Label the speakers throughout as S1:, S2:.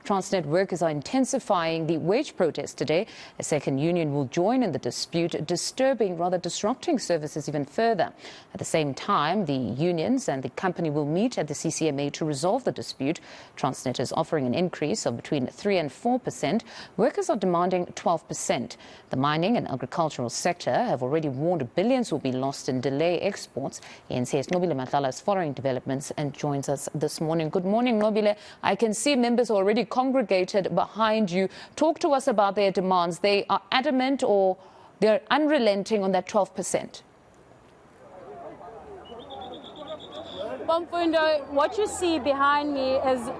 S1: Transnet workers are intensifying the wage protest today. A second union will join in the dispute, disrupting services even further. At the same time, the unions and the company will meet at the CCMA to resolve the dispute. Transnet is offering an increase of between 3% and 4%. Workers are demanding 12%. The mining and agricultural sector have already warned billions will be lost in delay exports. eNCA's Nqobile Madlala is following developments and joins us this morning. Good morning, Nqobile. I can see members are already congregated behind you. Talk to us about their demands. They are adamant or they're unrelenting on that 12%?
S2: Bomfundo, what you see behind me is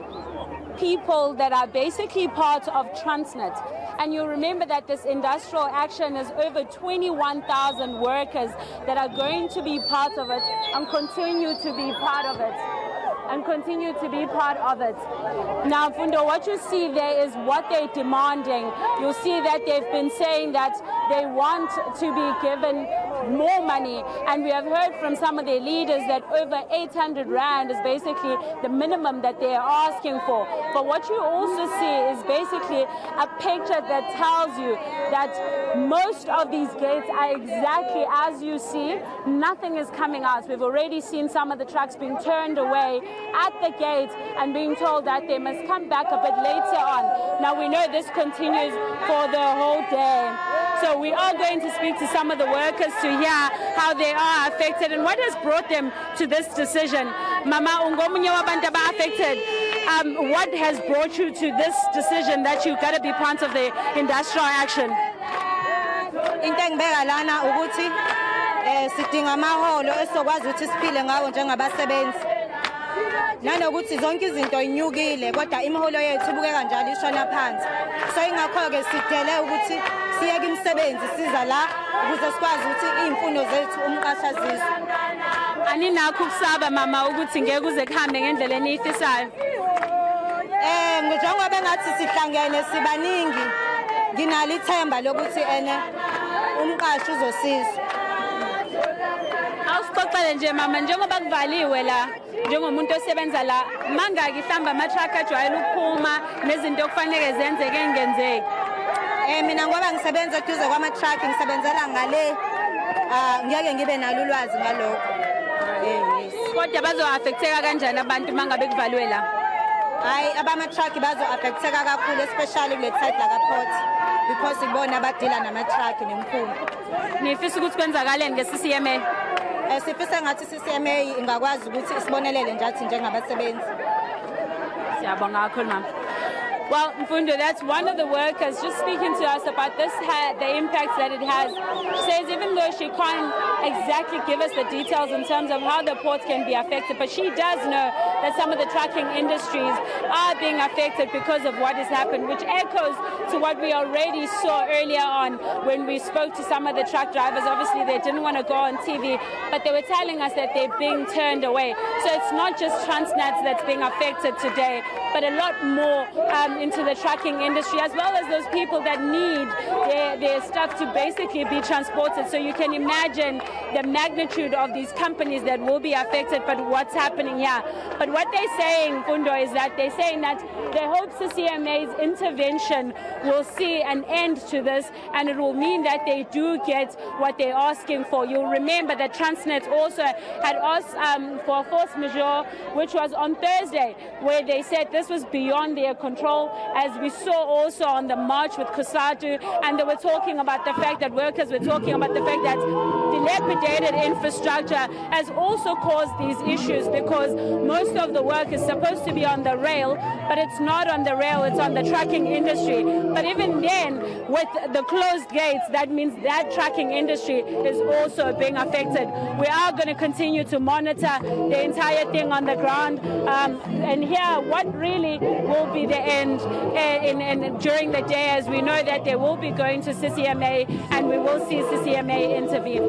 S2: people that are basically part of Transnet. And you remember that this industrial action is over 21,000 workers that are going to be part of it and continue to be part of it. Now, Fundo, what you see there is what they're demanding. You'll see that they've been saying that they want to be given more money, and we have heard from some of their leaders that over 800 Rand is basically the minimum that they are asking for. But what you also see is basically a picture that tells you that most of these gates are exactly as you see. Nothing is coming out. We've already seen some of the trucks being turned away at the gate and being told that they must come back a bit later on. Now, we know this continues for the whole day. So we are going to speak to some of the workers to hear how they are affected and what has brought them to this decision. Mama ungomunye wabantu affected. What has brought you to this decision that you've got to be part of the industrial action?
S3: Into engibeka lana ukuthi sidinga amaholo esokwazi ukuthi siphile ngawo njengabasebenzi. Nanokuthi zonke izinto inyukile kodwa imiholo yethu ibukeka njalo ishona phansi. So ingakho ke sidele ukuthi siyeke imisebenzi siza la ukuze sikwazi ukuthi imfundo zethu umqasha zizwe.
S2: Aninakho ukusaba mama ukuthi ngeke uze kuhambe ngendlela eniyifisayo.
S3: Njengoba bengathi sihlangene sibaningi nginalo ithemba lokuthi umqashi uzosizwa.
S2: Awusixoxele nje mama, njengoba kuvaliwe la njengomuntu osebenza la, mangaki mhlamba ama-truck ajwayele ukuphuma nezinto okufanele zenzeke engenzeki?
S3: Mina ngoba ngisebenza eduze kwama-truck ngisebenzela ngale, ngeke ngibe nalo ulwazi ngalokho.
S2: Kodwa bazo-affecteka kanjani abantu mangabe kuvaliwe la?
S3: Hayi, abama-truck bazo-affecteka kakhulu, especially kule side laka-port, because ibona abadila nama-truck nemkhulu.
S2: Nifisa ukuthi kwenzakaleni nge-CCMA?
S3: Sifisa ngathi CCMA ingakwazi ukuthi isibonelele njathi njengabasebenzi.
S2: Siyabonga kakhulu mama. Well, Mfundo, that's one of the workers just speaking to us about this, the impacts that it has. She says even though she can't exactly give us the details in terms of how the port can be affected, but she does know that some of the trucking industries are being affected because of what has happened, which echoes to what we already saw earlier on when we spoke to some of the truck drivers. Obviously, they didn't want to go on TV, but they were telling us that they're being turned away. So it's not just Transnet that's being affected today, but a lot more into the trucking industry, as well as those people that need their stuff to basically be transported. So you can imagine the magnitude of these companies that will be affected, but what's happening here. But what they're saying, Fundo, is that they're saying that they hope CCMA's intervention will see an end to this, and it will mean that they do get what they're asking for. You'll remember that Transnet also had asked for a force majeure, which was on Thursday, where they said this was beyond their control, as we saw also on the march with Kusatu, and they were talking about the fact that workers were talking about the fact that dilapidated infrastructure has also caused these issues, because most of the work is supposed to be on the rail, but it's not on the rail, it's on the trucking industry. But even then, with the closed gates, that means that trucking industry is also being affected. We are going to continue to monitor the entire thing on the ground and hear what really will be the end during the day, as we know that they will be going to CCMA and we will see CCMA intervene.